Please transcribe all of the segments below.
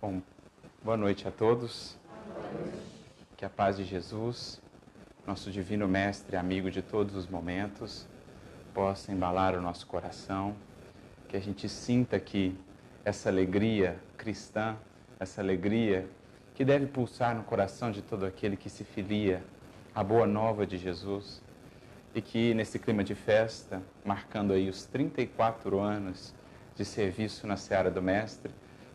Bom, boa noite a todos. Que a paz de Jesus, nosso divino mestre, amigo de todos os momentos, possa embalar o nosso coração, que a gente sinta que essa alegria cristã, essa alegria que deve pulsar no coração de todo aquele que se filia à boa nova de Jesus, e que nesse clima de festa, marcando aí os 34 anos de serviço na Seara do Mestre,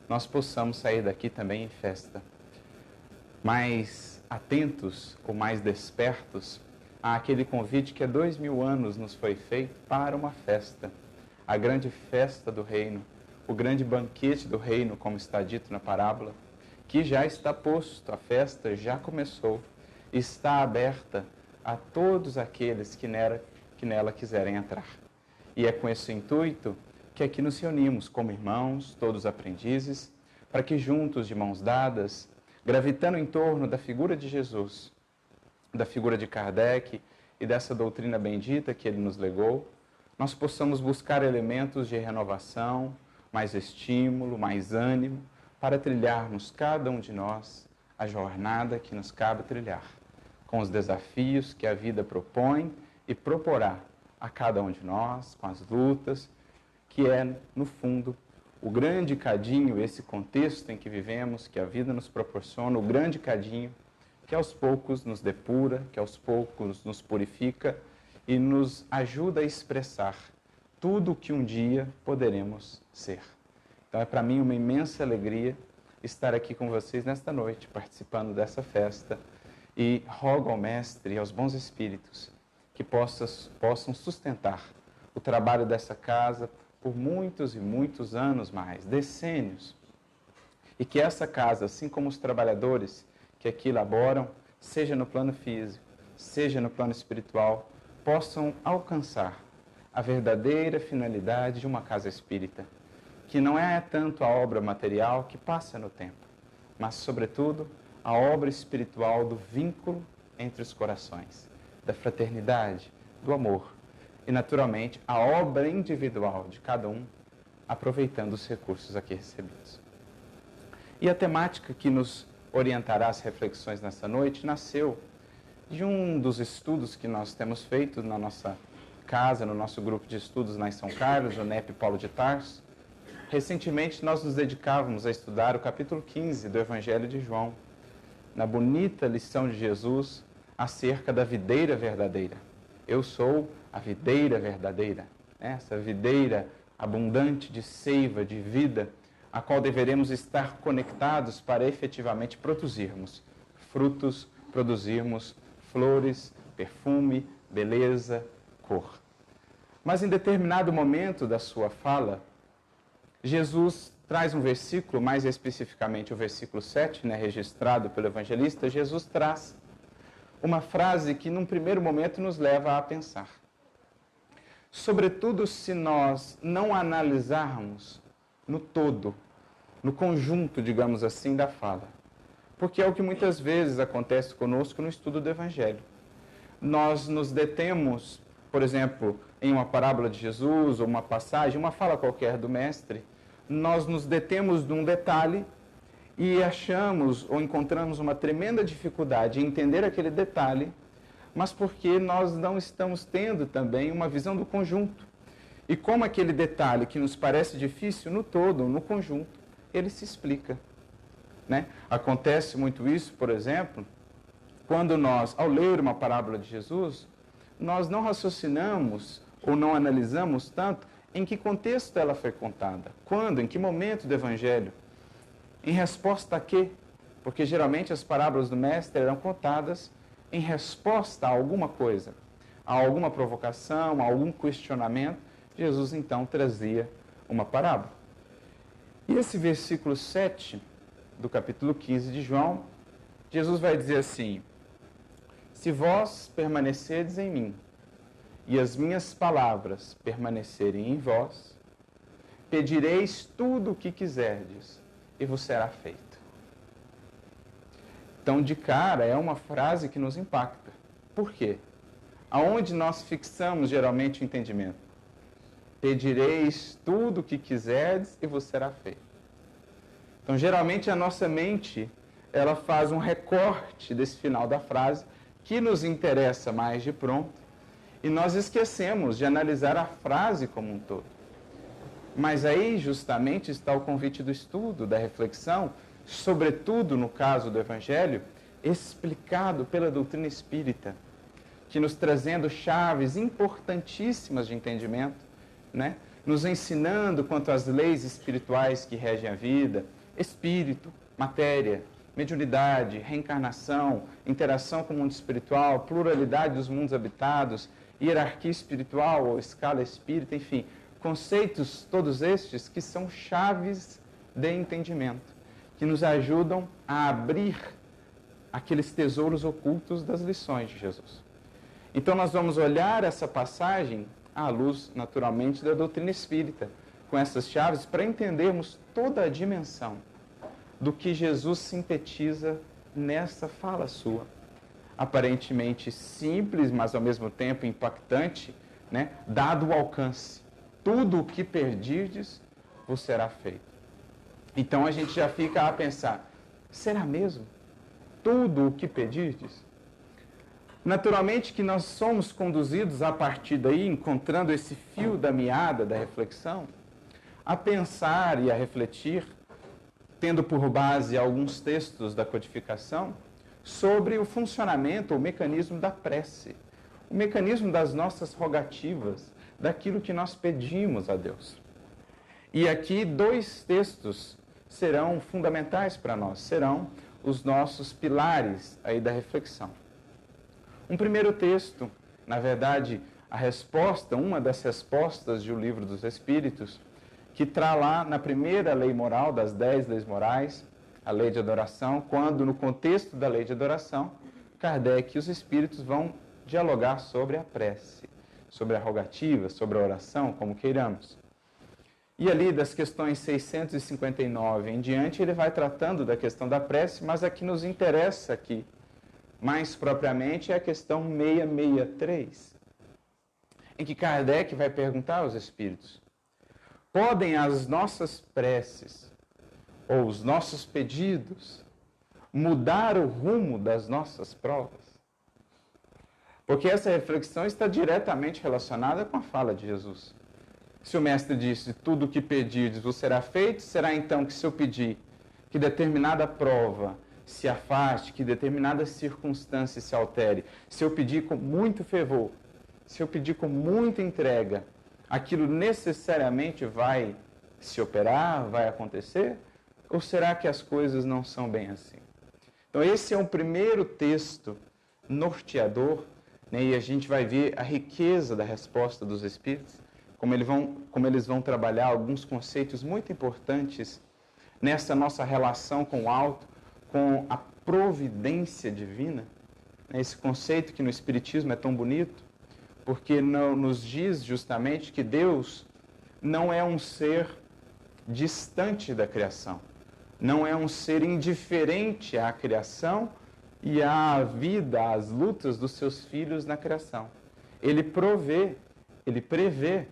nós possamos sair daqui também em festa, mais atentos ou mais despertos àquele convite que há 2000 anos nos foi feito para uma festa, a grande festa do reino, o grande banquete do reino, como está dito na parábola, que já está posto, a festa já começou, está aberta a todos aqueles que nela quiserem entrar. E é com esse intuito que aqui nos reunimos como irmãos, todos aprendizes, para que juntos, de mãos dadas, gravitando em torno da figura de Jesus, da figura de Kardec e dessa doutrina bendita que ele nos legou, nós possamos buscar elementos de renovação, mais estímulo, mais ânimo, para trilharmos, cada um de nós, a jornada que nos cabe trilhar, com os desafios que a vida propõe e proporá a cada um de nós, com as lutas, que é, no fundo, o grande cadinho, esse contexto em que vivemos, que a vida nos proporciona, o grande cadinho que aos poucos nos depura, que aos poucos nos purifica e nos ajuda a expressar tudo o que um dia poderemos ser. Então é para mim uma imensa alegria estar aqui com vocês nesta noite, participando dessa festa, e rogo ao Mestre e aos bons espíritos que possam sustentar o trabalho dessa casa por muitos e muitos anos mais, decênios, e que essa casa, assim como os trabalhadores que aqui laboram, seja no plano físico, seja no plano espiritual, possam alcançar a verdadeira finalidade de uma casa espírita, que não é tanto a obra material que passa no tempo, mas, sobretudo, a obra espiritual do vínculo entre os corações, da fraternidade, do amor, e, naturalmente, a obra individual de cada um, aproveitando os recursos aqui recebidos. E a temática que nos orientará as reflexões nessa noite nasceu de um dos estudos que nós temos feito na nossa casa, no nosso grupo de estudos lá em São Carlos, o NEP Paulo de Tarso. Recentemente, nós nos dedicávamos a estudar o capítulo 15 do Evangelho de João, na bonita lição de Jesus acerca da videira verdadeira. Eu sou a videira verdadeira, essa videira abundante de seiva, de vida, a qual deveremos estar conectados para efetivamente produzirmos frutos, produzirmos flores, perfume, beleza, cor. Mas em determinado momento da sua fala, Jesus traz um versículo, mais especificamente o versículo 7, registrado pelo evangelista. Jesus traz uma frase que num primeiro momento nos leva a pensar. Sobretudo se nós não analisarmos no todo, no conjunto, digamos assim, da fala. Porque é o que muitas vezes acontece conosco no estudo do Evangelho. Nós nos detemos, por exemplo, em uma parábola de Jesus, ou uma passagem, uma fala qualquer do Mestre, nós nos detemos num detalhe e achamos ou encontramos uma tremenda dificuldade em entender aquele detalhe, mas porque nós não estamos tendo também uma visão do conjunto. E como aquele detalhe que nos parece difícil, no todo, no conjunto, ele se explica. Acontece muito isso, por exemplo, quando nós, ao ler uma parábola de Jesus, nós não raciocinamos ou não analisamos tanto em que contexto ela foi contada, quando, em que momento do Evangelho, em resposta a quê? Porque geralmente as parábolas do Mestre eram contadas em resposta a alguma coisa, a alguma provocação, a algum questionamento. Jesus então trazia uma parábola. E esse versículo 7 do capítulo 15 de João, Jesus vai dizer assim: se vós permanecerdes em mim e as minhas palavras permanecerem em vós, pedireis tudo o que quiserdes e vos será feito. Então, de cara, é uma frase que nos impacta. Por quê? Aonde nós fixamos geralmente o entendimento? Pedireis tudo o que quiserdes e vos será feito. Então, geralmente, a nossa mente, ela faz um recorte desse final da frase, que nos interessa mais de pronto, e nós esquecemos de analisar a frase como um todo. Mas aí, justamente, está o convite do estudo, da reflexão, sobretudo no caso do Evangelho, explicado pela doutrina espírita, que nos trazendo chaves importantíssimas de entendimento, né? Nos ensinando quanto às leis espirituais que regem a vida, espírito, matéria, mediunidade, reencarnação, interação com o mundo espiritual, pluralidade dos mundos habitados, hierarquia espiritual ou escala espírita, enfim, conceitos todos estes que são chaves de entendimento, que nos ajudam a abrir aqueles tesouros ocultos das lições de Jesus. Então nós vamos olhar essa passagem à luz, naturalmente, da doutrina espírita, com essas chaves, para entendermos toda a dimensão do que Jesus sintetiza nessa fala sua. Aparentemente simples, mas ao mesmo tempo impactante, né? Dado o alcance. Tudo o que perdirdes vos será feito. Então a gente já fica a pensar, será mesmo? Tudo o que pedirdes? Naturalmente que nós somos conduzidos a partir daí, encontrando esse fio da meada da reflexão, a pensar e a refletir, tendo por base alguns textos da codificação, sobre o funcionamento, o mecanismo da prece, o mecanismo das nossas rogativas, daquilo que nós pedimos a Deus. E aqui 2 textos serão fundamentais para nós, serão os nossos pilares aí da reflexão. Um primeiro texto, na verdade, a resposta, uma das respostas do Livro dos Espíritos, que traz lá na primeira lei moral, das 10 leis morais, a lei de adoração, quando no contexto da lei de adoração, Kardec e os Espíritos vão dialogar sobre a prece, sobre a rogativa, sobre a oração, como queiramos. E ali das questões 659 em diante, ele vai tratando da questão da prece, mas a que nos interessa aqui, mais propriamente, é a questão 663, em que Kardec vai perguntar aos Espíritos, podem as nossas preces, ou os nossos pedidos, mudar o rumo das nossas provas? Porque essa reflexão está diretamente relacionada com a fala de Jesus. Se o Mestre disse, tudo o que pedirdes vos será feito, será então que se eu pedir que determinada prova se afaste, que determinada circunstância se altere, se eu pedir com muito fervor, se eu pedir com muita entrega, aquilo necessariamente vai se operar, vai acontecer? Ou será que as coisas não são bem assim? Então esse é um primeiro texto norteador, né, e a gente vai ver a riqueza da resposta dos Espíritos, como eles vão trabalhar alguns conceitos muito importantes nessa nossa relação com o alto, com a providência divina, né, esse conceito que no Espiritismo é tão bonito, porque nos diz justamente que Deus não é um ser distante da criação, não é um ser indiferente à criação e à vida, às lutas dos seus filhos na criação. Ele provê, ele prevê,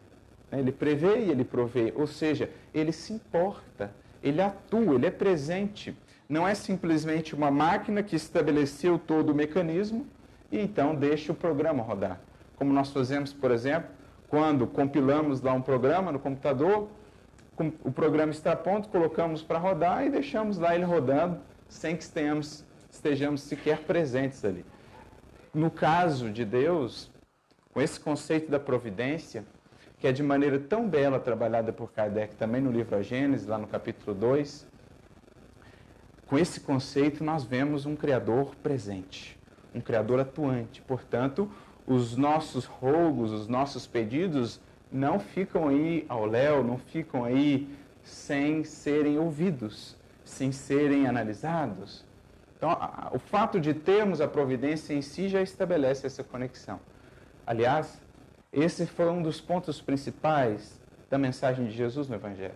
né? Ele prevê e ele provê, ou seja, ele se importa, ele atua, ele é presente. Não é simplesmente uma máquina que estabeleceu todo o mecanismo e então deixa o programa rodar. Como nós fazemos, por exemplo, quando compilamos lá um programa no computador, o programa está pronto, colocamos para rodar e deixamos lá ele rodando sem que estejamos sequer presentes ali. No caso de Deus, com esse conceito da providência, que é de maneira tão bela trabalhada por Kardec também no livro A Gênese, lá no capítulo 2, com esse conceito nós vemos um Criador presente, um Criador atuante. Portanto, os nossos rogos, os nossos pedidos não ficam aí ao léu, não ficam aí sem serem ouvidos, sem serem analisados. Então, o fato de termos a providência em si já estabelece essa conexão. Aliás, esse foi um dos pontos principais da mensagem de Jesus no Evangelho.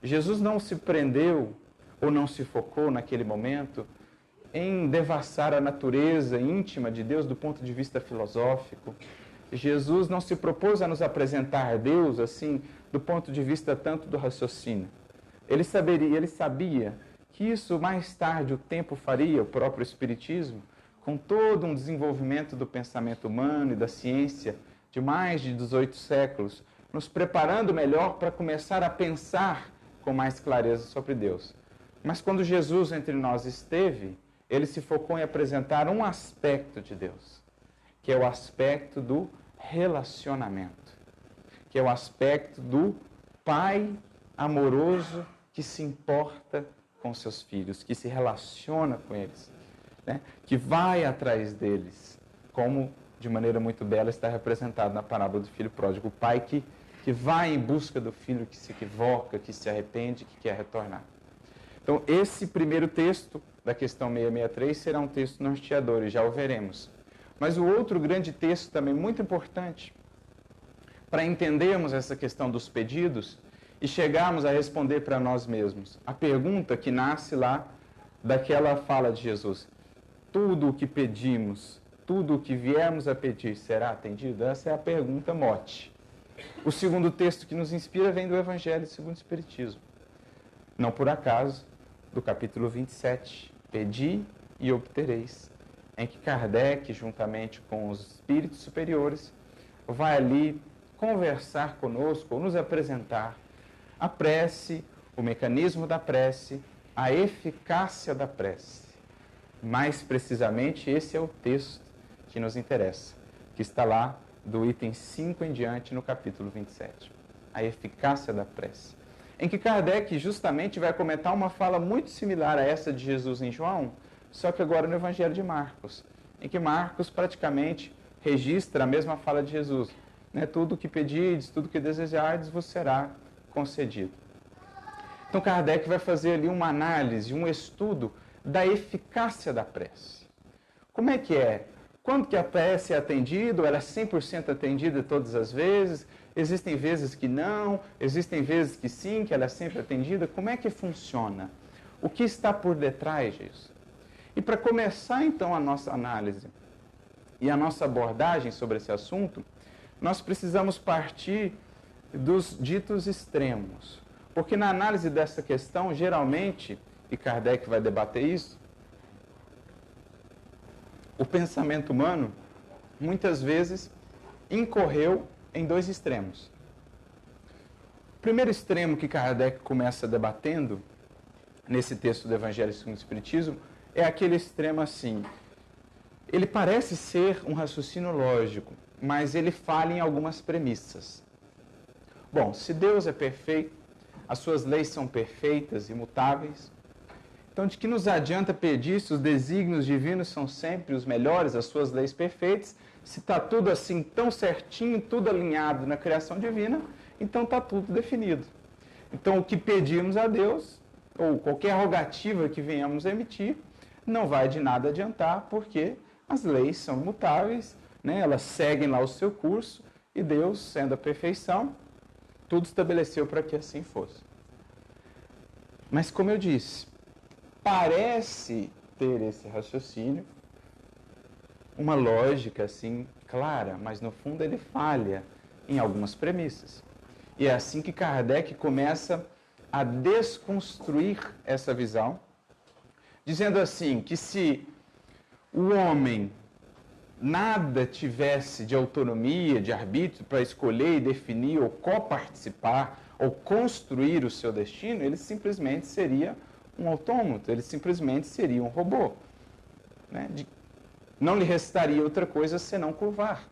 Jesus não se prendeu ou não se focou naquele momento em devassar a natureza íntima de Deus do ponto de vista filosófico. Jesus não se propôs a nos apresentar Deus assim do ponto de vista tanto do raciocínio. Ele sabia que isso mais tarde o tempo faria, o próprio Espiritismo, com todo um desenvolvimento do pensamento humano e da ciência de mais de 18 séculos, nos preparando melhor para começar a pensar com mais clareza sobre Deus. Mas quando Jesus entre nós esteve, ele se focou em apresentar um aspecto de Deus, que é o aspecto do relacionamento, que é o aspecto do pai amoroso que se importa com seus filhos, que se relaciona com eles, né? Que vai atrás deles, como de maneira muito bela está representado na parábola do filho pródigo, o pai que vai em busca do filho que se equivoca, que se arrepende, que quer retornar. Então, esse primeiro texto da questão 663 será um texto norteador, e já o veremos. Mas o outro grande texto também muito importante, para entendermos essa questão dos pedidos e chegarmos a responder para nós mesmos a pergunta que nasce lá daquela fala de Jesus: tudo o que pedimos, tudo o que viermos a pedir será atendido? Essa é a pergunta mote. O segundo texto que nos inspira vem do Evangelho segundo o Espiritismo. Não por acaso, do capítulo 27, Pedi e obtereis, em que Kardec, juntamente com os espíritos superiores, vai ali conversar conosco, ou nos apresentar a prece, o mecanismo da prece, a eficácia da prece. Mais precisamente, esse é o texto que nos interessa, que está lá do item 5 em diante no capítulo 27. A eficácia da prece. Em que Kardec justamente vai comentar uma fala muito similar a essa de Jesus em João, só que agora no Evangelho de Marcos, em que Marcos praticamente registra a mesma fala de Jesus. Né? Tudo o que pedirdes, tudo o que desejardes, vos será concedido. Então Kardec vai fazer ali uma análise, um estudo da eficácia da prece. Como é que é? Quando que a prece é atendida? Ela é 100% atendida todas as vezes? Existem vezes que não, existem vezes que sim, que ela é sempre atendida. Como é que funciona? O que está por detrás disso? E para começar então a nossa análise e a nossa abordagem sobre esse assunto, nós precisamos partir dos ditos extremos. Porque na análise dessa questão, geralmente, e Kardec vai debater isso, o pensamento humano, muitas vezes, incorreu em dois extremos. O primeiro extremo que Kardec começa debatendo, nesse texto do Evangelho segundo o Espiritismo, é aquele extremo assim. Ele parece ser um raciocínio lógico, mas ele falha em algumas premissas. Bom, se Deus é perfeito, as suas leis são perfeitas, imutáveis, então de que nos adianta pedir se os desígnios divinos são sempre os melhores, as suas leis perfeitas? Se está tudo assim tão certinho, tudo alinhado na criação divina, então está tudo definido. Então o que pedimos a Deus, ou qualquer rogativa que venhamos a emitir, não vai de nada adiantar, porque as leis são imutáveis, né? Elas seguem lá o seu curso, e Deus, sendo a perfeição, tudo estabeleceu para que assim fosse. Mas como eu disse, parece ter esse raciocínio, uma lógica assim clara, mas no fundo ele falha em algumas premissas. E é assim que Kardec começa a desconstruir essa visão, dizendo assim, que se o homem nada tivesse de autonomia, de arbítrio para escolher e definir, ou coparticipar, ou construir o seu destino, ele simplesmente seria um autômato, ele simplesmente seria um robô. Né? Não lhe restaria outra coisa senão curvar.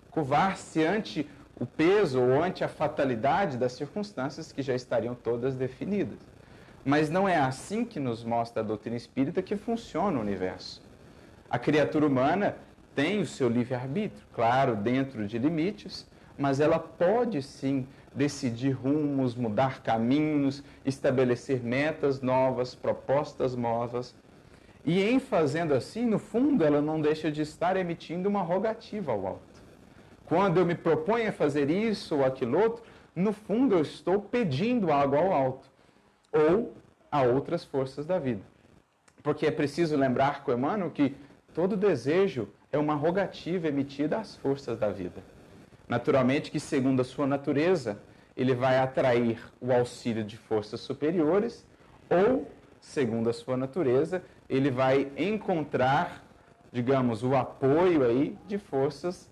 Curvar-se ante o peso ou ante a fatalidade das circunstâncias que já estariam todas definidas. Mas não é assim que nos mostra a doutrina espírita que funciona o universo. A criatura humana tem o seu livre-arbítrio, claro, dentro de limites, mas ela pode sim decidir rumos, mudar caminhos, estabelecer metas novas, propostas novas. E em fazendo assim, no fundo, ela não deixa de estar emitindo uma rogativa ao alto. Quando eu me proponho a fazer isso ou aquilo outro, no fundo eu estou pedindo algo ao alto, ou a outras forças da vida. Porque é preciso lembrar com Emmanuel que todo desejo é uma rogativa emitida às forças da vida. Naturalmente que, segundo a sua natureza, ele vai atrair o auxílio de forças superiores ou, segundo a sua natureza, ele vai encontrar, digamos, o apoio aí de forças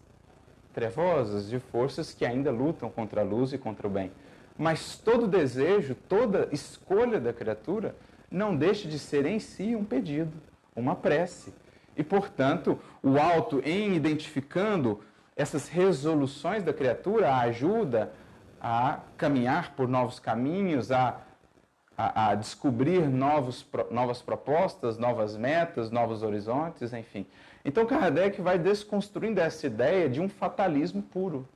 trevosas, de forças que ainda lutam contra a luz e contra o bem. Mas todo desejo, toda escolha da criatura não deixa de ser em si um pedido, uma prece. E, portanto, o alto, em identificando essas resoluções da criatura, a ajuda a caminhar por novos caminhos, a descobrir novas propostas, novas metas, novos horizontes, enfim. Então, Kardec vai desconstruindo essa ideia de um fatalismo puro,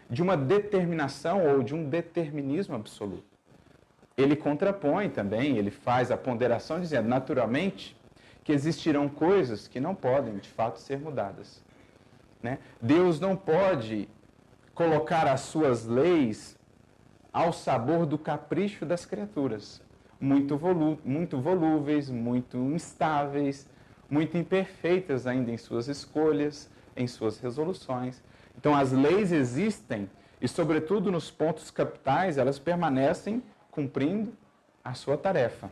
de uma determinação ou de um determinismo absoluto. Ele contrapõe também, ele faz a ponderação dizendo, naturalmente, que existirão coisas que não podem, de fato, ser mudadas. Né? Deus não pode colocar as suas leis ao sabor do capricho das criaturas, muito volúveis, muito instáveis, muito imperfeitas ainda em suas escolhas, em suas resoluções. Então, as leis existem e, sobretudo, nos pontos capitais, elas permanecem cumprindo a sua tarefa.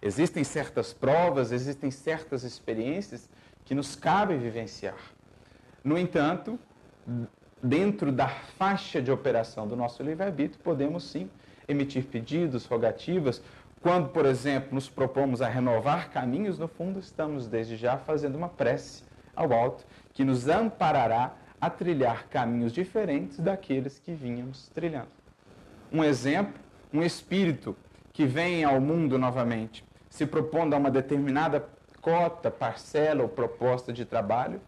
Existem certas provas, existem certas experiências que nos cabe vivenciar. No entanto, dentro da faixa de operação do nosso livre-arbítrio, podemos sim emitir pedidos, rogativas. Quando, por exemplo, nos propomos a renovar caminhos, no fundo, estamos desde já fazendo uma prece ao alto, que nos amparará a trilhar caminhos diferentes daqueles que vínhamos trilhando. Um exemplo, um espírito que vem ao mundo novamente, se propondo a uma determinada cota, parcela ou proposta de trabalho,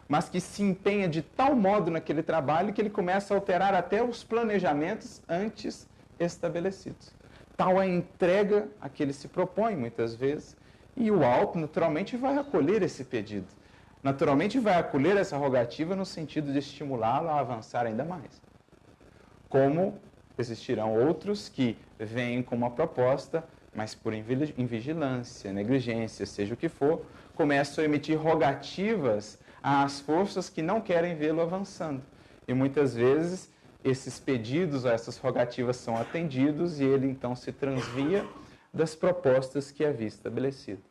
mas que se empenha de tal modo naquele trabalho que ele começa a alterar até os planejamentos antes estabelecidos. Tal a entrega a que ele se propõe, muitas vezes, e o alto, naturalmente, vai acolher esse pedido. Naturalmente, vai acolher essa rogativa no sentido de estimulá-lo a avançar ainda mais. Como existirão outros que vêm com uma proposta, mas por invigilância, negligência, seja o que for, começam a emitir rogativas às forças que não querem vê-lo avançando. E muitas vezes esses pedidos ou essas rogativas são atendidos e ele então se transvia das propostas que havia estabelecido.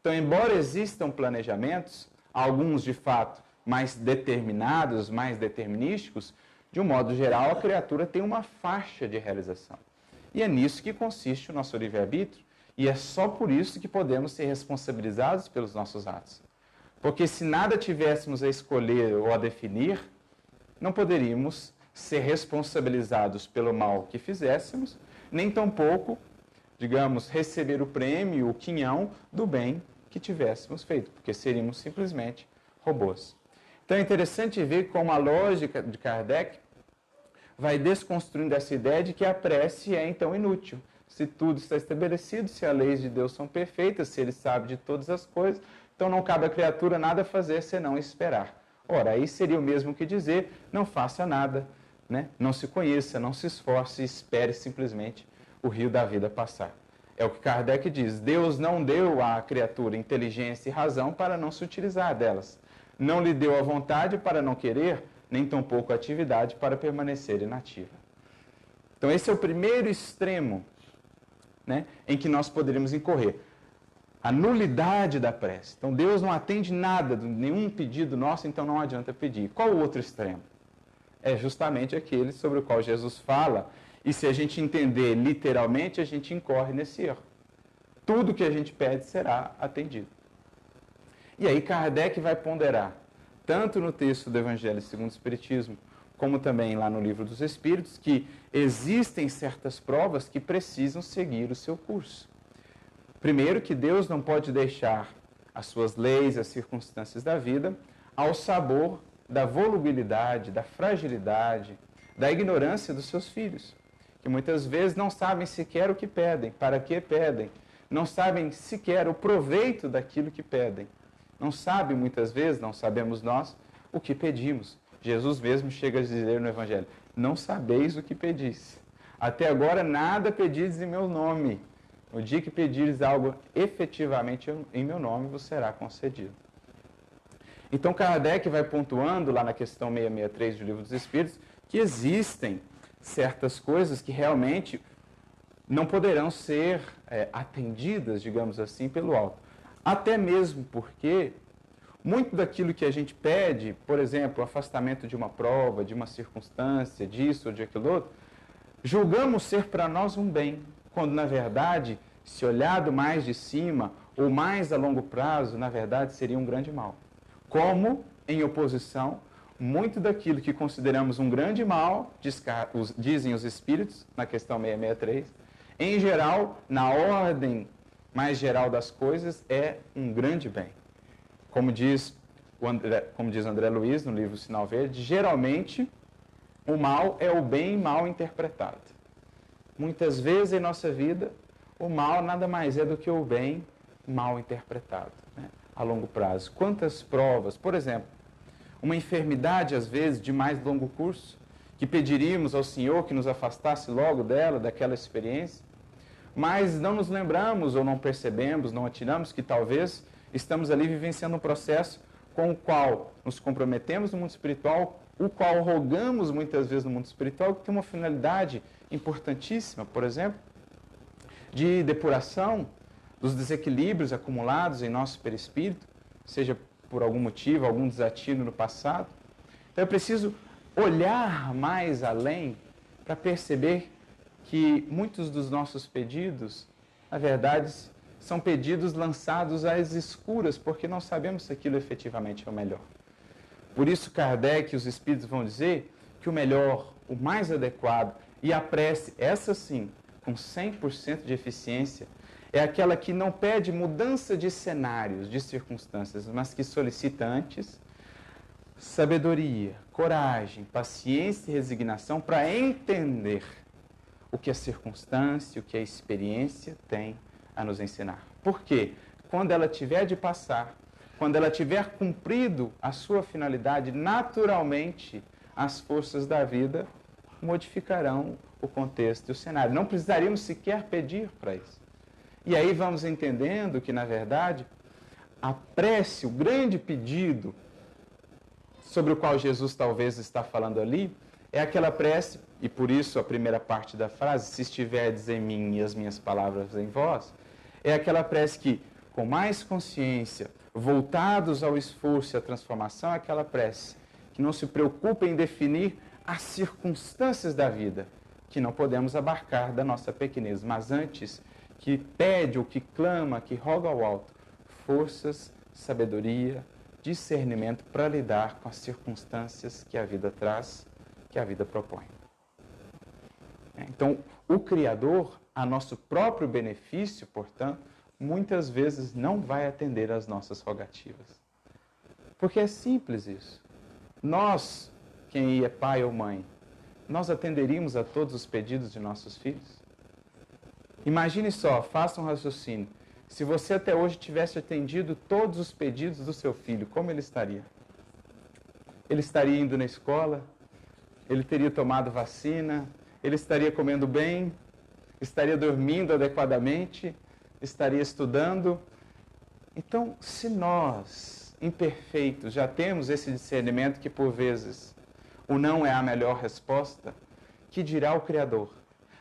Então, embora existam planejamentos, alguns de fato mais determinados, mais determinísticos, de um modo geral a criatura tem uma faixa de realização. E é nisso que consiste o nosso livre-arbítrio e é só por isso que podemos ser responsabilizados pelos nossos atos. Porque se nada tivéssemos a escolher ou a definir, não poderíamos ser responsabilizados pelo mal que fizéssemos, nem tampouco, digamos, receber o prêmio, o quinhão do bem que tivéssemos feito, porque seríamos simplesmente robôs. Então é interessante ver como a lógica de Kardec vai desconstruindo essa ideia de que a prece é então inútil. Se tudo está estabelecido, se as leis de Deus são perfeitas, se Ele sabe de todas as coisas, então não cabe à criatura nada fazer senão esperar. Ora, aí seria o mesmo que dizer, não faça nada, né? Não se conheça, não se esforce, espere simplesmente o rio da vida passar. É o que Kardec diz, Deus não deu à criatura inteligência e razão para não se utilizar delas. Não lhe deu a vontade para não querer, nem tampouco a atividade para permanecer inativa. Então esse é o primeiro extremo, né, em que nós poderíamos incorrer. A nulidade da prece. Então Deus não atende nada, nenhum pedido nosso, então não adianta pedir. Qual o outro extremo? É justamente aquele sobre o qual Jesus fala, e se a gente entender literalmente, a gente incorre nesse erro. Tudo que a gente pede será atendido. E aí Kardec vai ponderar, tanto no texto do Evangelho segundo o Espiritismo, como também lá no Livro dos Espíritos, que existem certas provas que precisam seguir o seu curso. Primeiro, que Deus não pode deixar as suas leis, as circunstâncias da vida, ao sabor da volubilidade, da fragilidade, da ignorância dos seus filhos, que muitas vezes não sabem sequer o que pedem, para que pedem, não sabem sequer o proveito daquilo que pedem. Não sabem, muitas vezes, não sabemos nós, o que pedimos. Jesus mesmo chega a dizer no Evangelho, não sabeis o que pedis. Até agora nada pedis em meu nome. No dia que pedires algo efetivamente em meu nome, vos será concedido. Então Kardec vai pontuando lá na questão 663 do Livro dos Espíritos que existem certas coisas que realmente não poderão ser atendidas, digamos assim, pelo alto. Até mesmo porque muito daquilo que a gente pede, por exemplo, o afastamento de uma prova, de uma circunstância, disso ou de aquilo outro, julgamos ser para nós um bem, quando na verdade, se olhado mais de cima ou mais a longo prazo, na verdade seria um grande mal. Como, em oposição, muito daquilo que consideramos um grande mal, dizem os espíritos, na questão 663, em geral, na ordem mais geral das coisas, é um grande bem. Como diz André Luiz no livro Sinal Verde, geralmente o mal é o bem mal interpretado. Muitas vezes em nossa vida, o mal nada mais é do que o bem mal interpretado, né? A longo prazo. Quantas provas, por exemplo, uma enfermidade, às vezes, de mais longo curso, que pediríamos ao Senhor que nos afastasse logo dela, daquela experiência, mas não nos lembramos ou não percebemos, não atinamos que talvez estamos ali vivenciando um processo com o qual nos comprometemos no mundo espiritual, o qual rogamos muitas vezes no mundo espiritual, que tem uma finalidade importantíssima, por exemplo, de depuração dos desequilíbrios acumulados em nosso perispírito, seja por algum motivo, algum desatino no passado. Então é preciso olhar mais além para perceber que muitos dos nossos pedidos, na verdade, são pedidos lançados às escuras, porque não sabemos se aquilo efetivamente é o melhor. Por isso, Kardec e os Espíritos vão dizer que o melhor, o mais adequado, e a prece, essa sim, com 100% de eficiência, é aquela que não pede mudança de cenários, de circunstâncias, mas que solicita antes sabedoria, coragem, paciência e resignação para entender o que a circunstância, o que a experiência tem a nos ensinar. Por quê? Quando ela tiver de passar, quando ela tiver cumprido a sua finalidade, naturalmente as forças da vida modificarão o contexto e o cenário. Não precisaríamos sequer pedir para isso. E aí vamos entendendo que, na verdade, a prece, o grande pedido sobre o qual Jesus talvez está falando ali, é aquela prece, e por isso a primeira parte da frase, se estiverdes em mim e as minhas palavras em vós, é aquela prece que, com mais consciência, voltados ao esforço e à transformação, é aquela prece que não se preocupa em definir as circunstâncias da vida, que não podemos abarcar da nossa pequenez, mas antes que pede ou que clama, que roga ao alto, forças, sabedoria, discernimento para lidar com as circunstâncias que a vida traz, que a vida propõe. Então, o Criador, a nosso próprio benefício, portanto, muitas vezes não vai atender às nossas rogativas. Porque é simples isso. Nós, quem é pai ou mãe, nós atenderíamos a todos os pedidos de nossos filhos? Imagine só, faça um raciocínio. Se você até hoje tivesse atendido todos os pedidos do seu filho, como ele estaria? Ele estaria indo na escola? Ele teria tomado vacina? Ele estaria comendo bem? Estaria dormindo adequadamente? Estaria estudando? Então, se nós, imperfeitos, já temos esse discernimento que, por vezes, o não é a melhor resposta, que dirá o Criador,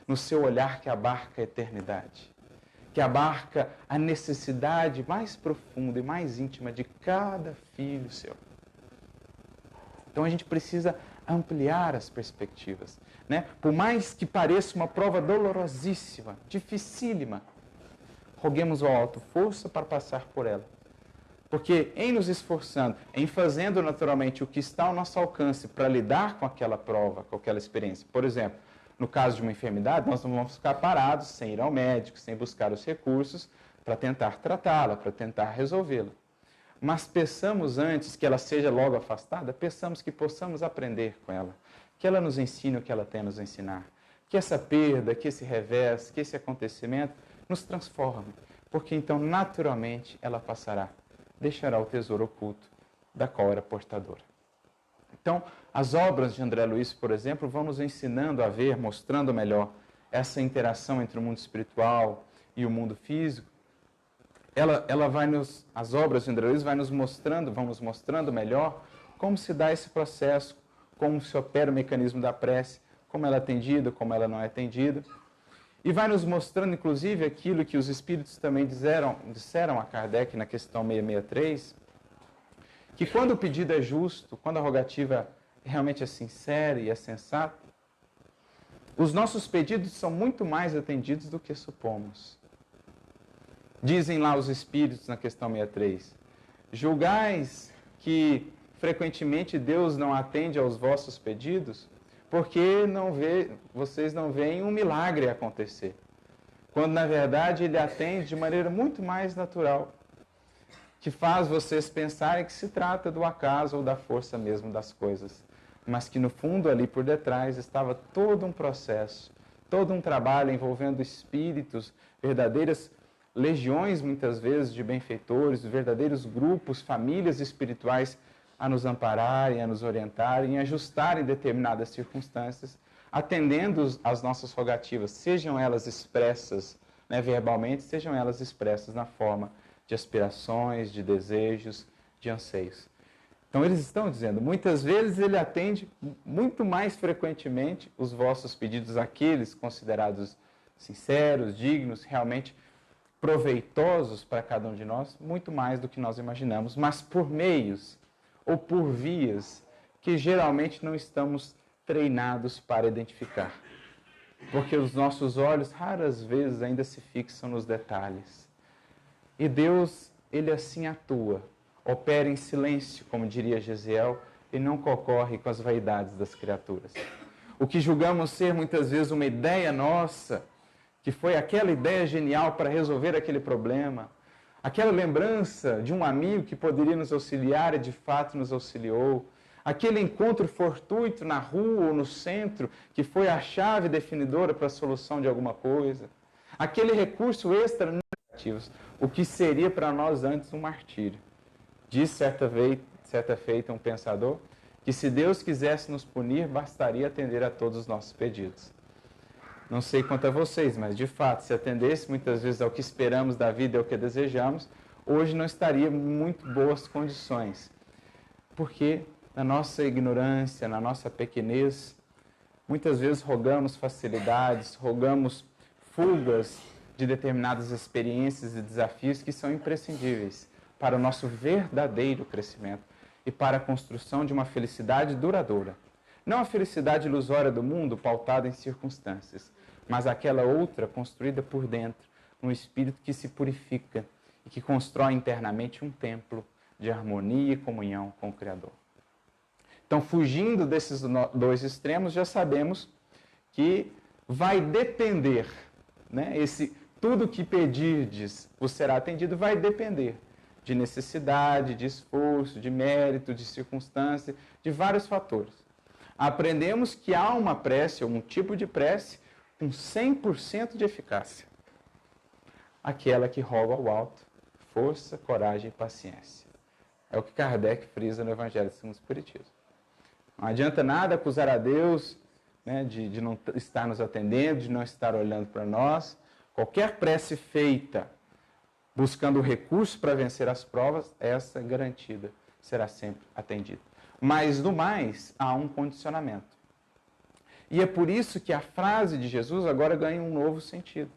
no seu olhar que abarca a eternidade, que abarca a necessidade mais profunda e mais íntima de cada filho seu. Então a gente precisa ampliar as perspectivas, né? Por mais que pareça uma prova dolorosíssima, dificílima, roguemos ao alto força para passar por ela. Porque em nos esforçando, em fazendo naturalmente o que está ao nosso alcance para lidar com aquela prova, com aquela experiência, por exemplo, no caso de uma enfermidade, nós não vamos ficar parados sem ir ao médico, sem buscar os recursos para tentar tratá-la, para tentar resolvê-la. Mas peçamos antes que ela seja logo afastada, peçamos que possamos aprender com ela, que ela nos ensine o que ela tem a nos ensinar, que essa perda, que esse revés, que esse acontecimento nos transforme, porque então naturalmente ela passará, deixará o tesouro oculto da qual era portadora. Então, as obras de André Luiz, por exemplo, vão nos ensinando a ver, mostrando melhor essa interação entre o mundo espiritual e o mundo físico. As obras de André Luiz vão nos mostrando melhor como se dá esse processo, como se opera o mecanismo da prece, como ela é atendida, como ela não é atendida. E vai nos mostrando, inclusive, aquilo que os Espíritos também disseram a Kardec na questão 663, que quando o pedido é justo, quando a rogativa realmente é sincera e é sensata, os nossos pedidos são muito mais atendidos do que supomos. Dizem lá os Espíritos na questão 63, julgais que frequentemente Deus não atende aos vossos pedidos porque vocês não veem um milagre acontecer, quando na verdade Ele atende de maneira muito mais natural, que faz vocês pensarem que se trata do acaso ou da força mesmo das coisas, mas que no fundo ali por detrás estava todo um processo, todo um trabalho envolvendo espíritos, verdadeiras legiões muitas vezes de benfeitores, verdadeiros grupos, famílias espirituais a nos ampararem, a nos orientarem, a ajustarem determinadas circunstâncias, atendendo às nossas rogativas, sejam elas expressas verbalmente, sejam elas expressas na forma de aspirações, de desejos, de anseios. Então eles estão dizendo, muitas vezes Ele atende muito mais frequentemente os vossos pedidos, aqueles considerados sinceros, dignos, realmente proveitosos para cada um de nós, muito mais do que nós imaginamos, mas por meios ou por vias que geralmente não estamos treinados para identificar. Porque os nossos olhos raras vezes ainda se fixam nos detalhes. E Deus, Ele assim atua, opera em silêncio, como diria Gesiel, e não concorre com as vaidades das criaturas. O que julgamos ser muitas vezes uma ideia nossa, que foi aquela ideia genial para resolver aquele problema, aquela lembrança de um amigo que poderia nos auxiliar e de fato nos auxiliou, aquele encontro fortuito na rua ou no centro que foi a chave definidora para a solução de alguma coisa, aquele recurso extra negativo, o que seria para nós antes um martírio. Diz certa feita um pensador que se Deus quisesse nos punir, bastaria atender a todos os nossos pedidos. Não sei quanto a vocês, mas de fato, se atendesse muitas vezes ao que esperamos da vida e ao que desejamos, hoje não estaria em muito boas condições. Porque na nossa ignorância, na nossa pequenez, muitas vezes rogamos facilidades, rogamos fugas de determinadas experiências e desafios que são imprescindíveis para o nosso verdadeiro crescimento e para a construção de uma felicidade duradoura. Não a felicidade ilusória do mundo pautada em circunstâncias, mas aquela outra construída por dentro, um espírito que se purifica e que constrói internamente um templo de harmonia e comunhão com o Criador. Então, fugindo desses dois extremos, já sabemos que vai depender, tudo que pedirdes vos será atendido, vai depender de necessidade, de esforço, de mérito, de circunstância, de vários fatores. Aprendemos que há uma prece, ou um tipo de prece, com 100% de eficácia. Aquela que roga ao alto, força, coragem e paciência. É o que Kardec frisa no Evangelho segundo o Espiritismo. Não adianta nada acusar a Deus de não estar nos atendendo, de não estar olhando para nós. Qualquer prece feita buscando o recurso para vencer as provas, essa garantida será sempre atendida. Mas, no mais, há um condicionamento. E é por isso que a frase de Jesus agora ganha um novo sentido.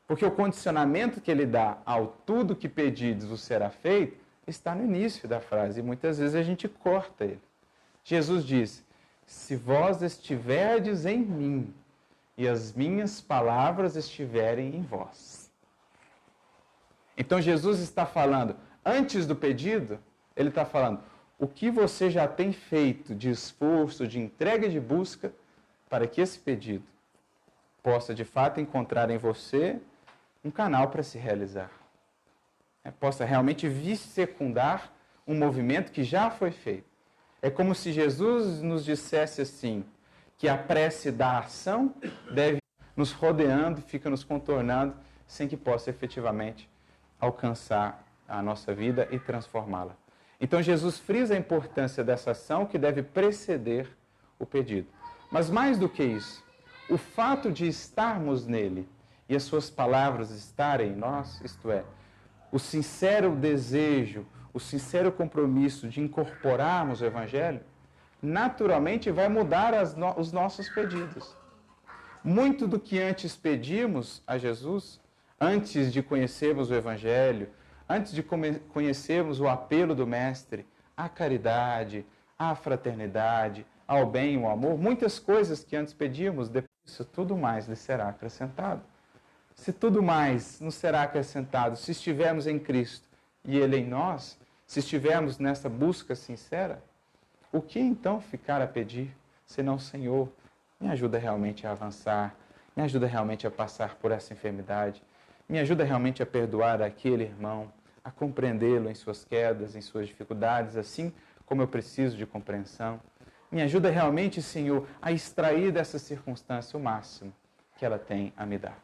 Porque o condicionamento que ele dá ao tudo que pedides vos será feito, está no início da frase. E muitas vezes a gente corta ele. Jesus diz, se vós estiverdes em mim e as minhas palavras estiverem em vós. Então Jesus está falando, antes do pedido, ele está falando, o que você já tem feito de esforço, de entrega e de busca para que esse pedido possa de fato encontrar em você um canal para se realizar. Possa realmente secundar um movimento que já foi feito. É como se Jesus nos dissesse assim, que a prece da ação deve nos rodeando, fica nos contornando, sem que possa efetivamente alcançar a nossa vida e transformá-la. Então Jesus frisa a importância dessa ação que deve preceder o pedido. Mas mais do que isso, o fato de estarmos nele e as suas palavras estarem em nós, isto é, o sincero desejo, o sincero compromisso de incorporarmos o Evangelho, naturalmente vai mudar os nossos pedidos. Muito do que antes pedimos a Jesus, antes de conhecermos o Evangelho, antes de conhecermos o apelo do Mestre à caridade, à fraternidade, ao bem e ao amor, muitas coisas que antes pedíamos, depois isso tudo mais lhe será acrescentado. Se tudo mais nos será acrescentado, se estivermos em Cristo e Ele em nós, se estivermos nessa busca sincera, o que então ficar a pedir, senão, Senhor, me ajuda realmente a avançar, me ajuda realmente a passar por essa enfermidade, me ajuda realmente a perdoar aquele irmão, a compreendê-lo em suas quedas, em suas dificuldades, assim como eu preciso de compreensão. Me ajuda realmente, Senhor, a extrair dessa circunstância o máximo que ela tem a me dar.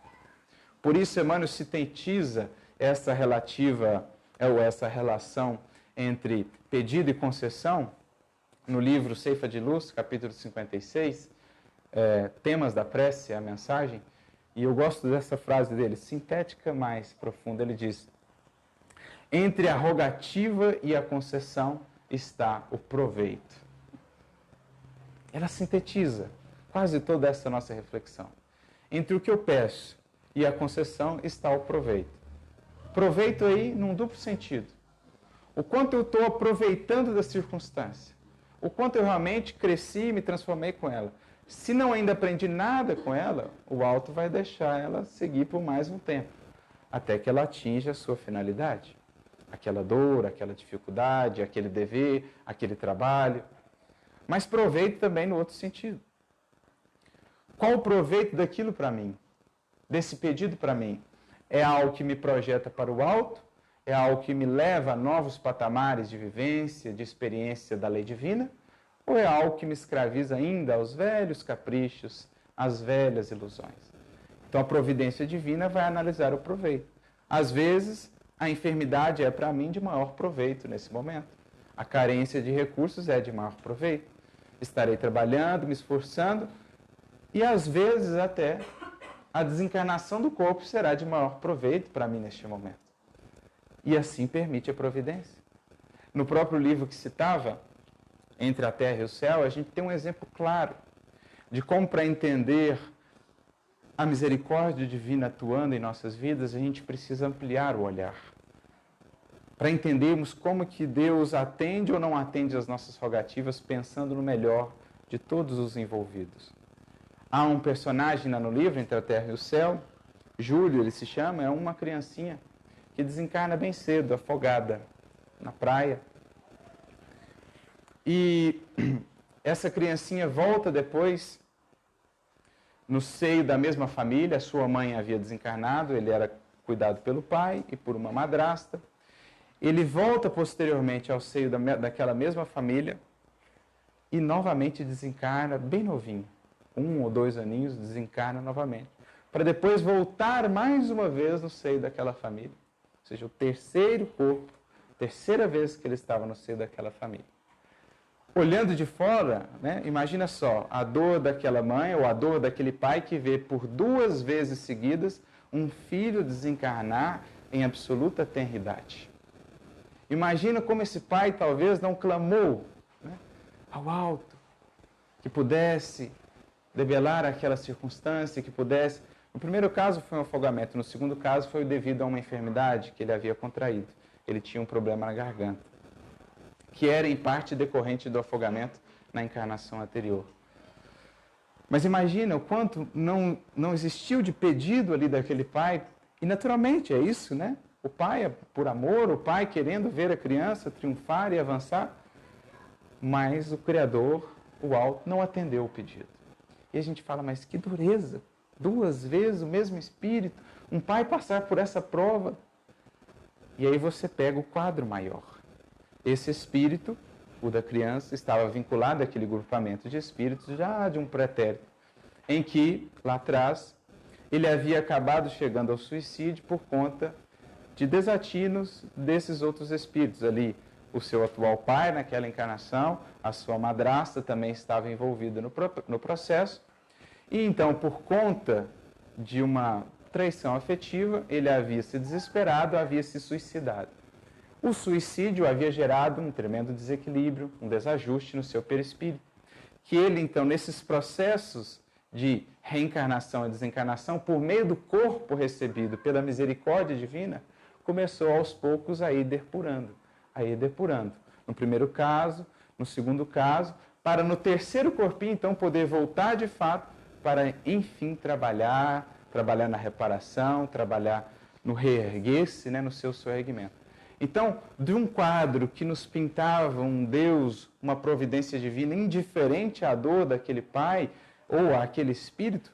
Por isso, Emmanuel sintetiza essa relação entre pedido e concessão no livro Ceifa de Luz, capítulo 56, Temas da Prece, a mensagem, e eu gosto dessa frase dele, sintética, mais profunda. Ele diz: entre a rogativa e a concessão está o proveito. Ela sintetiza quase toda essa nossa reflexão. Entre o que eu peço e a concessão está o proveito. Proveito aí num duplo sentido. O quanto eu estou aproveitando da circunstância. O quanto eu realmente cresci e me transformei com ela. Se não ainda aprendi nada com ela, o alto vai deixar ela seguir por mais um tempo, até que ela atinja a sua finalidade. Aquela dor, aquela dificuldade, aquele dever, aquele trabalho. Mas proveito também no outro sentido. Qual o proveito daquilo para mim? Desse pedido para mim? É algo que me projeta para o alto? É algo que me leva a novos patamares de vivência, de experiência da lei divina? Ou é algo que me escraviza ainda aos velhos caprichos, às velhas ilusões? Então a providência divina vai analisar o proveito. Às vezes, a enfermidade é para mim de maior proveito nesse momento. A carência de recursos é de maior proveito. Estarei trabalhando, me esforçando, e às vezes até a desencarnação do corpo será de maior proveito para mim neste momento. E assim permite a providência. No próprio livro que citava, Entre a Terra e o Céu, a gente tem um exemplo claro de como, para entender a misericórdia divina atuando em nossas vidas, a gente precisa ampliar o olhar. Para entendermos como que Deus atende ou não atende às nossas rogativas, pensando no melhor de todos os envolvidos. Há um personagem no livro, Entre a Terra e o Céu, Júlio ele se chama, é uma criancinha que desencarna bem cedo, afogada na praia. E essa criancinha volta depois no seio da mesma família. A sua mãe havia desencarnado, ele era cuidado pelo pai e por uma madrasta. Ele volta posteriormente ao seio daquela mesma família e novamente desencarna bem novinho. 1 ou 2 aninhos, desencarna novamente. Para depois voltar mais uma vez no seio daquela família. Ou seja, o terceiro corpo, terceira vez que ele estava no seio daquela família. Olhando de fora, né, imagina só, a dor daquela mãe ou a dor daquele pai que vê por 2 vezes seguidas um filho desencarnar em absoluta tenridade. Imagina como esse pai talvez não clamou, né, ao alto, que pudesse debelar aquela circunstância, que pudesse... No primeiro caso foi um afogamento, no segundo caso foi devido a uma enfermidade que ele havia contraído. Ele tinha um problema na garganta, que era em parte decorrente do afogamento na encarnação anterior. Mas imagina o quanto não existiu de pedido ali daquele pai, e naturalmente é isso, né? O pai, por amor, o pai querendo ver a criança triunfar e avançar, mas o Criador, o alto, não atendeu o pedido. E a gente fala, mas que dureza, 2 vezes o mesmo espírito, um pai passar por essa prova. E aí você pega o quadro maior. Esse espírito, o da criança, estava vinculado àquele grupamento de espíritos já de um pretérito, em que, lá atrás, ele havia acabado chegando ao suicídio por conta de desatinos desses outros espíritos ali. O seu atual pai, naquela encarnação, a sua madrasta também estava envolvida no processo. E então, por conta de uma traição afetiva, ele havia se desesperado, havia se suicidado. O suicídio havia gerado um tremendo desequilíbrio, um desajuste no seu perispírito. que ele, então, nesses processos de reencarnação e desencarnação, por meio do corpo recebido pela misericórdia divina, começou aos poucos a ir depurando. No primeiro caso, no segundo caso, para no terceiro corpinho, então, poder voltar de fato para, enfim, trabalhar na reparação, trabalhar no reerguer-se, né, no seu soerguimento. Então, de um quadro que nos pintava um Deus, uma providência divina indiferente à dor daquele pai ou àquele espírito,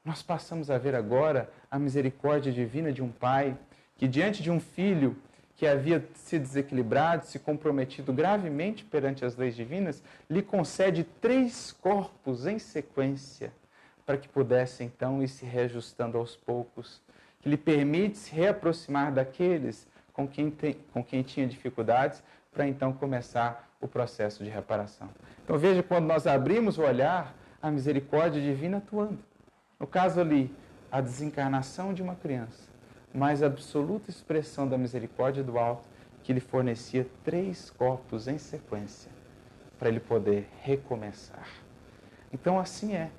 nós passamos a ver agora a misericórdia divina de um pai que, diante de um filho que havia se desequilibrado, se comprometido gravemente perante as leis divinas, lhe concede 3 corpos em sequência, para que pudesse, então, ir se reajustando aos poucos, que lhe permite se reaproximar daqueles com quem tinha dificuldades, para então começar o processo de reparação. Então veja, quando nós abrimos o olhar, a misericórdia divina atuando. No caso ali, a desencarnação de uma criança, mas a absoluta expressão da misericórdia do alto, que lhe fornecia 3 corpos em sequência, para ele poder recomeçar. Então assim é.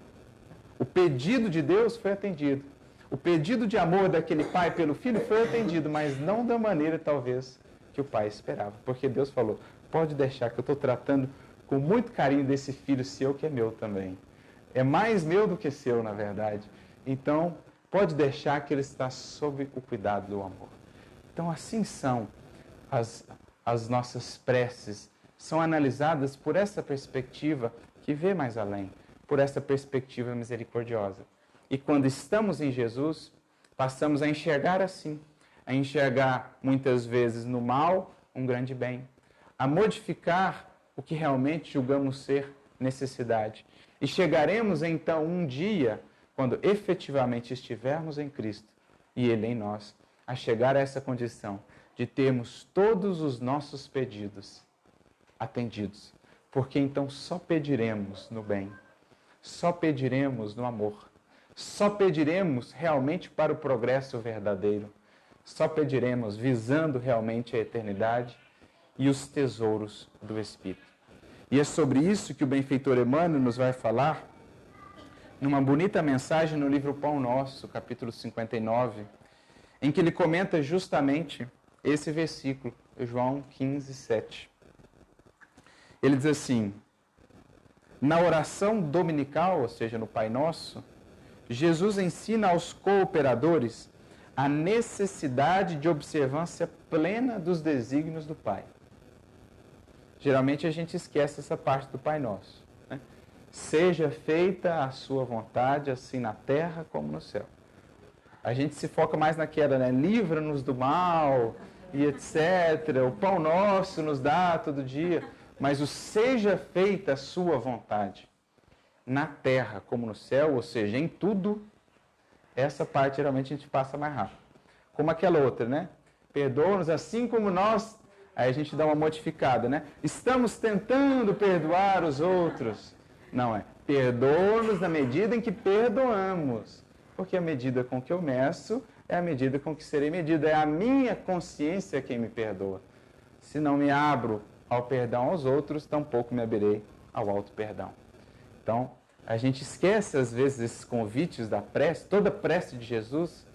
O pedido de Deus foi atendido. O pedido de amor daquele pai pelo filho foi atendido, mas não da maneira, talvez, que o pai esperava. Porque Deus falou, pode deixar que eu estou tratando com muito carinho desse filho seu, que é meu também. É mais meu do que seu, na verdade. Então, pode deixar que ele está sob o cuidado do amor. Então, assim são as nossas preces. São analisadas por essa perspectiva que vê mais além, por essa perspectiva misericordiosa. E quando estamos em Jesus, passamos a enxergar assim, a enxergar muitas vezes no mal um grande bem, a modificar o que realmente julgamos ser necessidade. E chegaremos então um dia, quando efetivamente estivermos em Cristo e Ele em nós, a chegar a essa condição de termos todos os nossos pedidos atendidos, porque então só pediremos no bem, só pediremos no amor, só pediremos realmente para o progresso verdadeiro, só pediremos visando realmente a eternidade e os tesouros do Espírito. E é sobre isso que o benfeitor Emmanuel nos vai falar numa bonita mensagem no livro Pão Nosso, capítulo 59, em que ele comenta justamente esse versículo, João 15, 7. Ele diz assim, na oração dominical, ou seja, no Pai Nosso, Jesus ensina aos cooperadores a necessidade de observância plena dos desígnios do Pai. Geralmente a gente esquece essa parte do Pai Nosso, né? Seja feita a sua vontade, assim na terra como no céu. A gente se foca mais naquela, né? Livra-nos do mal e etc. O pão nosso nos dá todo dia. Mas o seja feita a sua vontade, na terra como no céu, ou seja, em tudo, essa parte geralmente a gente passa mais rápido. Como aquela outra, né? Perdoa-nos assim como nós... Aí a gente dá uma modificada, né? Estamos tentando perdoar os outros. Não é. Perdoa-nos na medida em que perdoamos. Porque a medida com que eu meço é a medida com que serei medido. É a minha consciência quem me perdoa. Se não me abro ao perdão aos outros, tampouco me abrirei ao auto-perdão. Então, a gente esquece às vezes esses convites da prece, toda a prece de Jesus,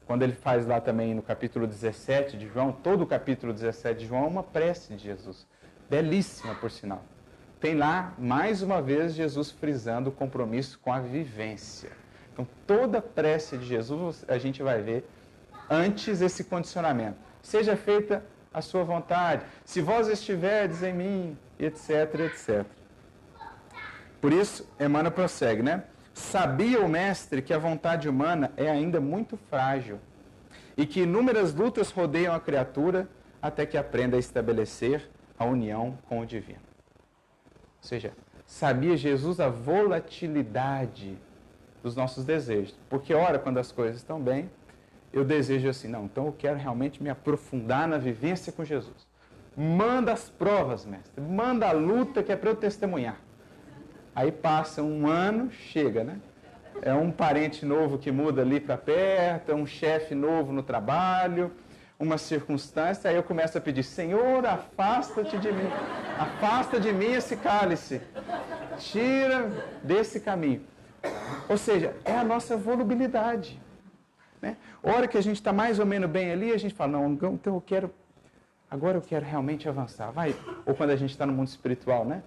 quando ele faz lá também no capítulo 17 de João, todo o capítulo 17 de João é uma prece de Jesus, belíssima por sinal. Tem lá, mais uma vez, Jesus frisando o compromisso com a vivência. Então, toda a prece de Jesus, a gente vai ver antes esse condicionamento. Seja feita a sua vontade, se vós estiverdes em mim, etc, etc. Por isso, Emmanuel prossegue, né? Sabia o mestre que a vontade humana é ainda muito frágil e que inúmeras lutas rodeiam a criatura até que aprenda a estabelecer a união com o divino. Ou seja, sabia Jesus a volatilidade dos nossos desejos. Porque, ora, quando as coisas estão bem, eu desejo assim, não, então eu quero realmente me aprofundar na vivência com Jesus. Manda as provas, mestre, manda a luta que é para eu testemunhar. Aí passa um ano, chega, né? É um parente novo que muda ali para perto, é um chefe novo no trabalho, uma circunstância, aí eu começo a pedir, Senhor, afasta-te de mim, afasta de mim esse cálice. tira desse caminho. Ou seja, é a nossa volubilidade. Né? A hora que a gente está mais ou menos bem ali, a gente fala, não, então agora eu quero realmente avançar. Vai. Ou quando a gente está no mundo espiritual, né?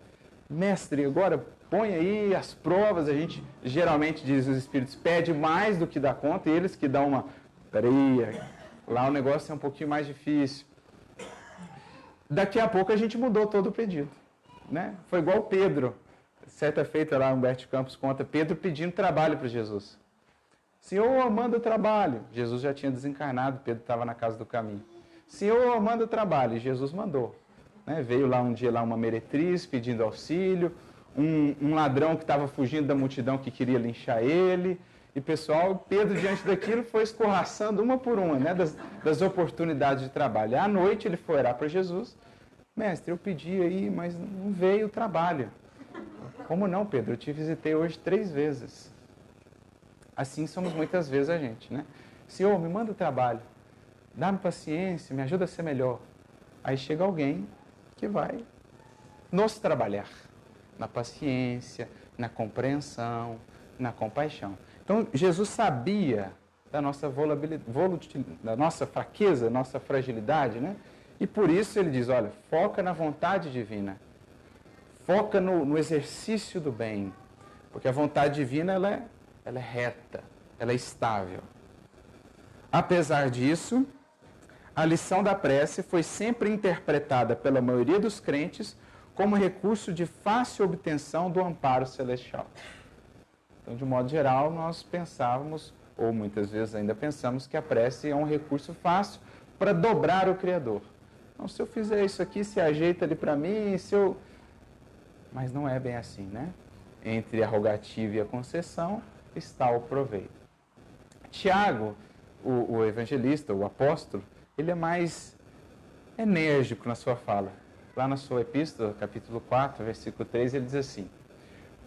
Mestre, agora põe aí as provas, a gente geralmente diz, os espíritos pedem mais do que dá conta, e eles que dão uma, peraí, lá o negócio é um pouquinho mais difícil. Daqui a pouco a gente mudou todo o pedido. Né? Foi igual Pedro, certa feita lá, Humberto Campos conta, Pedro pedindo trabalho para Jesus. Senhor, manda trabalho. Jesus já tinha desencarnado, Pedro estava na casa do caminho. Senhor, manda trabalho. E Jesus mandou. Né? Veio lá um dia lá uma meretriz pedindo auxílio, um ladrão que estava fugindo da multidão que queria linchar ele. E pessoal, Pedro diante daquilo foi escorraçando uma por uma, né? das oportunidades de trabalho. À noite ele foi orar para Jesus. Mestre, eu pedi aí, mas não veio o trabalho. Como não, Pedro? Eu te visitei hoje 3 vezes. Assim somos muitas vezes a gente, né? Senhor, me manda trabalho. Dá-me paciência, me ajuda a ser melhor. Aí chega alguém que vai nos trabalhar. Na paciência, na compreensão, na compaixão. Então, Jesus sabia da nossa da nossa fraqueza, nossa fragilidade, né? E por isso ele diz, olha, foca na vontade divina. Foca no exercício do bem. Porque a vontade divina, ela é reta, ela é estável. Apesar disso, a lição da prece foi sempre interpretada pela maioria dos crentes como recurso de fácil obtenção do amparo celestial. Então, de modo geral, nós pensávamos, ou muitas vezes ainda pensamos, que a prece é um recurso fácil para dobrar o Criador. Então, se eu fizer isso aqui, se ajeita ali para mim, Mas não é bem assim, né? Entre a rogativa e a concessão está o proveito. Tiago, o evangelista, o apóstolo, ele é mais enérgico na sua fala. Lá na sua epístola, capítulo 4, versículo 3, ele diz assim,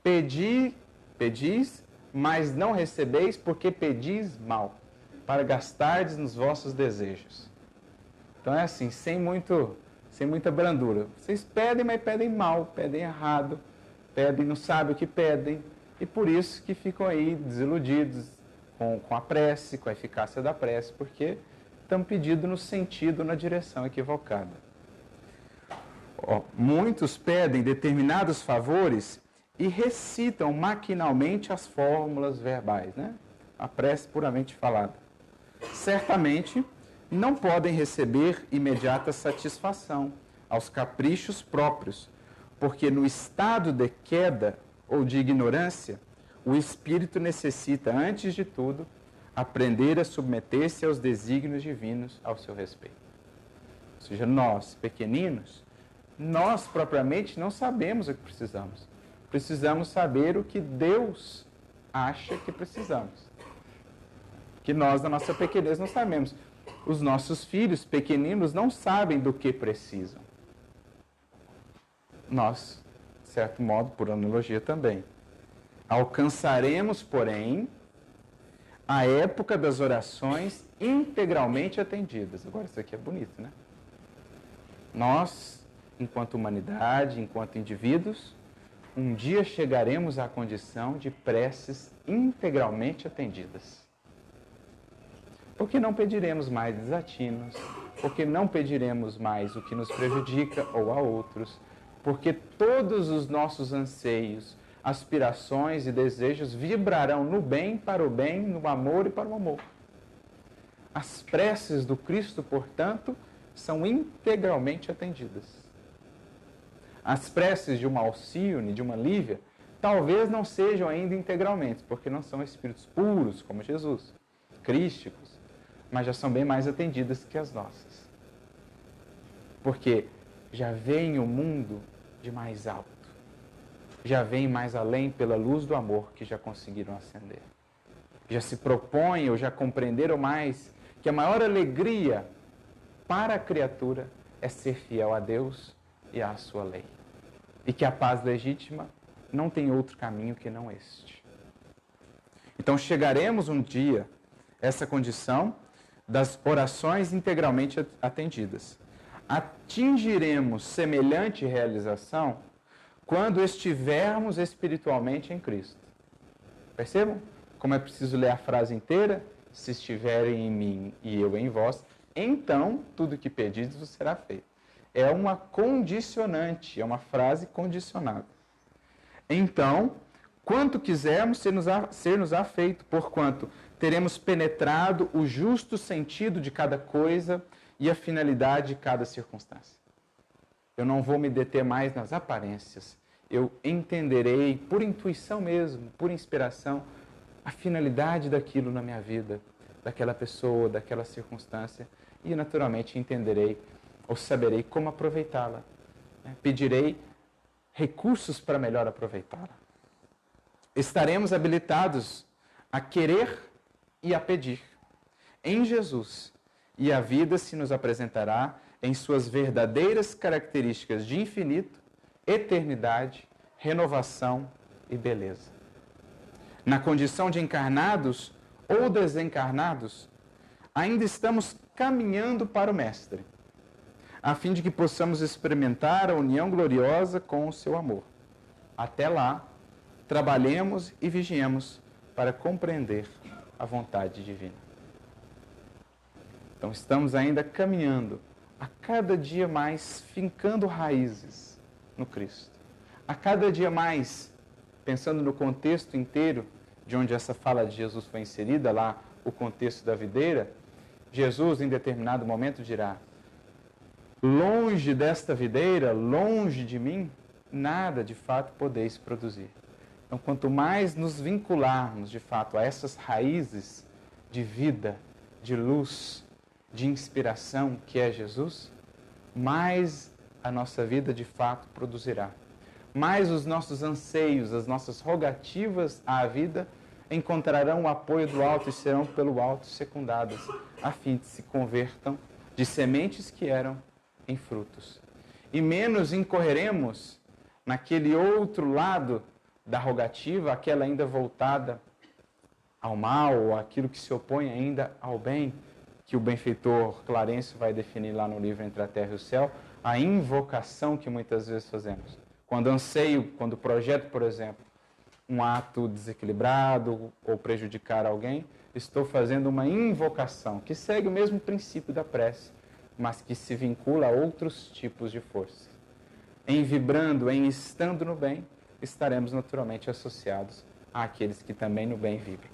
pedis, mas não recebeis, porque pedis mal, para gastardes nos vossos desejos. Então é assim, sem muita brandura. Vocês pedem, mas pedem mal, pedem errado, pedem, não sabem o que pedem, e por isso que ficam aí desiludidos com a prece, com a eficácia da prece, porque estão pedindo no sentido, na direção equivocada. Muitos pedem determinados favores e recitam maquinalmente as fórmulas verbais, né? A prece puramente falada. Certamente não podem receber imediata satisfação aos caprichos próprios, porque no estado de queda ou de ignorância, o espírito necessita, antes de tudo, aprender a submeter-se aos desígnios divinos ao seu respeito. Ou seja, nós, pequeninos, nós propriamente não sabemos o que precisamos. Precisamos saber o que Deus acha que precisamos. Que nós, na nossa pequenez, não sabemos. Os nossos filhos pequeninos não sabem do que precisam. Nós, de certo modo, por analogia também. Alcançaremos, porém, a época das orações integralmente atendidas. Agora, isso aqui é bonito, né? Nós, enquanto humanidade, enquanto indivíduos, um dia chegaremos à condição de preces integralmente atendidas. Porque não pediremos mais desatinos, porque não pediremos mais o que nos prejudica ou a outros, porque todos os nossos anseios, aspirações e desejos vibrarão no bem, para o bem, no amor e para o amor. As preces do Cristo, portanto, são integralmente atendidas. As preces de uma Alcione, de uma Lívia, talvez não sejam ainda integralmente, porque não são espíritos puros, como Jesus, crísticos, mas já são bem mais atendidas que as nossas. Porque já veem o mundo de mais alto, já veem mais além pela luz do amor que já conseguiram acender. Já se propõem ou já compreenderam mais que a maior alegria para a criatura é ser fiel a Deus e à sua lei. E que a paz legítima não tem outro caminho que não este. Então chegaremos um dia a essa condição das orações integralmente atendidas. Atingiremos semelhante realização quando estivermos espiritualmente em Cristo. Percebam como é preciso ler a frase inteira? Se estiverem em mim e eu em vós, então tudo que pedides vos será feito. É uma condicionante, é uma frase condicionada. Então, quanto quisermos ser-nos-á feito, porquanto teremos penetrado o justo sentido de cada coisa e a finalidade de cada circunstância. Eu não vou me deter mais nas aparências. Eu entenderei, por intuição mesmo, por inspiração, a finalidade daquilo na minha vida, daquela pessoa, daquela circunstância, e naturalmente entenderei ou saberei como aproveitá-la. Pedirei recursos para melhor aproveitá-la. Estaremos habilitados a querer e a pedir em Jesus, e a vida se nos apresentará em suas verdadeiras características de infinito, eternidade, renovação e beleza. Na condição de encarnados ou desencarnados, ainda estamos caminhando para o Mestre, a fim de que possamos experimentar a união gloriosa com o seu amor. Até lá, trabalhemos e vigiemos para compreender a vontade divina. Então, estamos ainda caminhando, a cada dia mais fincando raízes no Cristo. A cada dia mais, pensando no contexto inteiro de onde essa fala de Jesus foi inserida, lá o contexto da videira, Jesus, em determinado momento, dirá: longe desta videira, longe de mim, nada de fato podeis produzir. Então, quanto mais nos vincularmos, de fato, a essas raízes de vida, de luz, de inspiração que é Jesus, mais a nossa vida, de fato, produzirá. Mais os nossos anseios, as nossas rogativas à vida encontrarão o apoio do alto e serão pelo alto secundadas, a fim de se convertam de sementes que eram em frutos. E menos incorreremos naquele outro lado da rogativa, aquela ainda voltada ao mal, ou aquilo que se opõe ainda ao bem, que o benfeitor Clarencio vai definir lá no livro Entre a Terra e o Céu, a invocação que muitas vezes fazemos. Quando anseio, quando projeto, por exemplo, um ato desequilibrado ou prejudicar alguém, estou fazendo uma invocação que segue o mesmo princípio da prece, mas que se vincula a outros tipos de força. Em vibrando, em estando no bem, estaremos naturalmente associados àqueles que também no bem vibram.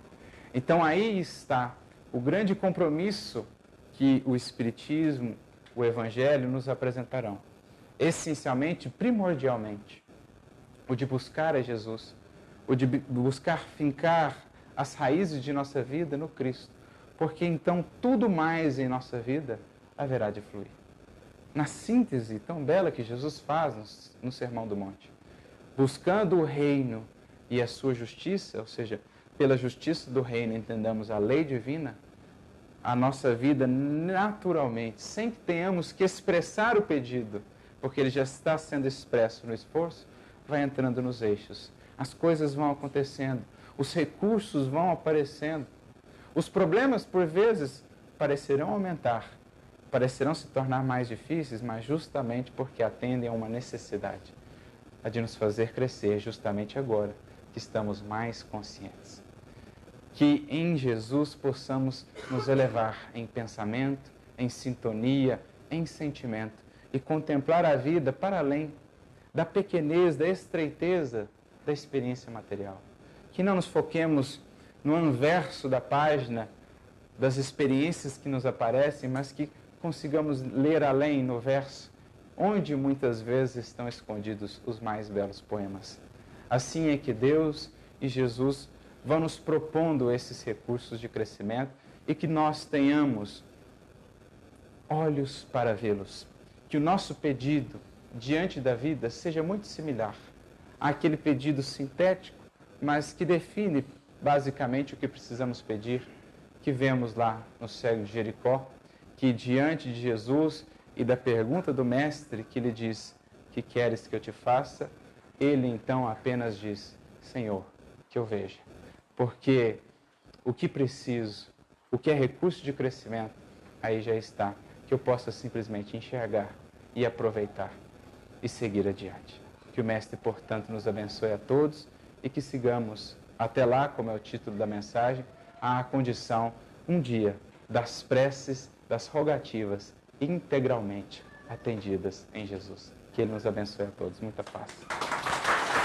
Então aí está o grande compromisso que o Espiritismo, o Evangelho nos apresentarão. Essencialmente, primordialmente, o de buscar a Jesus, o de buscar fincar as raízes de nossa vida no Cristo, porque então tudo mais em nossa vida haverá de fluir. Na síntese tão bela que Jesus faz no Sermão do Monte, buscando o reino e a sua justiça, ou seja, pela justiça do reino entendamos a lei divina, a nossa vida naturalmente, sem que tenhamos que expressar o pedido, porque ele já está sendo expresso no esforço, vai entrando nos eixos. As coisas vão acontecendo, os recursos vão aparecendo, os problemas, por vezes, parecerão aumentar, parecerão se tornar mais difíceis, mas justamente porque atendem a uma necessidade, a de nos fazer crescer justamente agora que estamos mais conscientes. Que em Jesus possamos nos elevar em pensamento, em sintonia, em sentimento e contemplar a vida para além da pequenez, da estreiteza da experiência material. Que não nos foquemos no anverso da página das experiências que nos aparecem, mas que consigamos ler além no verso, onde muitas vezes estão escondidos os mais belos poemas. Assim é que Deus e Jesus vão nos propondo esses recursos de crescimento e que nós tenhamos olhos para vê-los. Que o nosso pedido diante da vida seja muito similar àquele pedido sintético, mas que define basicamente o que precisamos pedir, que vemos lá no cego de Jericó, que diante de Jesus e da pergunta do mestre que lhe diz: que queres que eu te faça? Ele então apenas diz: Senhor, que eu veja. Porque o que preciso, o que é recurso de crescimento, aí já está, que eu possa simplesmente enxergar e aproveitar e seguir adiante. Que o Mestre, portanto, nos abençoe a todos e que sigamos até lá, como é o título da mensagem, à condição, um dia, das preces, das rogativas integralmente atendidas em Jesus. Que Ele nos abençoe a todos. Muita paz.